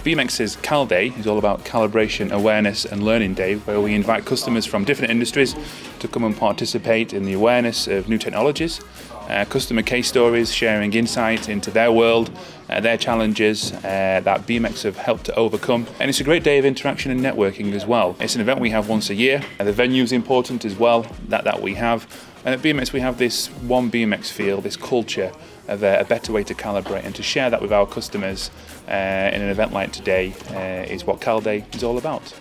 Beamex's Cal Day is all about calibration, awareness and learning day, where we invite customers from different industries to come and participate in the awareness of new technologies, customer case stories sharing insight into their world, their challenges that Beamex have helped to overcome. And it's a great day of interaction and networking as well. It's an event we have once a year. The venue is important as well, that we have. And at Beamex we have this one Beamex feel, this culture of a better way to calibrate, and to share that with our customers in an event like today is what Cal Day is all about.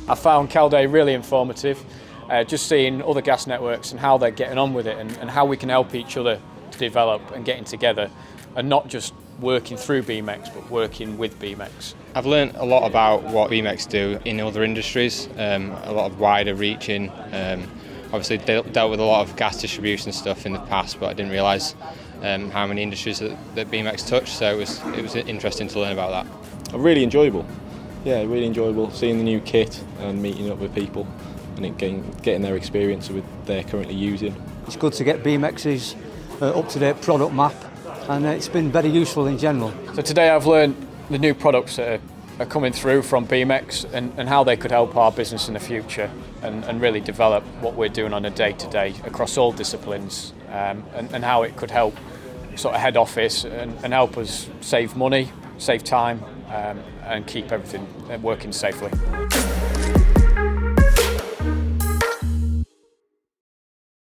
I found Cal Day really informative, just seeing other gas networks and how they're getting on with it, and how we can help each other to develop and getting together, and not just working through Beamex but working with Beamex. I've learned a lot about what Beamex do in other industries, a lot of wider reaching. Obviously dealt with a lot of gas distribution stuff in the past, but I didn't realise how many industries that Beamex touched, so it was interesting to learn about that. Really enjoyable. Yeah, really enjoyable seeing the new kit and meeting up with people and getting their experience with what they're currently using. It's good to get Beamex's up-to-date product map, and it's been very useful in general. So today I've learned the new products that are coming through from Beamex, and how they could help our business in the future, and really develop what we're doing on a day-to-day across all disciplines, and how it could help sort of head office and help us save money, save time, and keep everything working safely.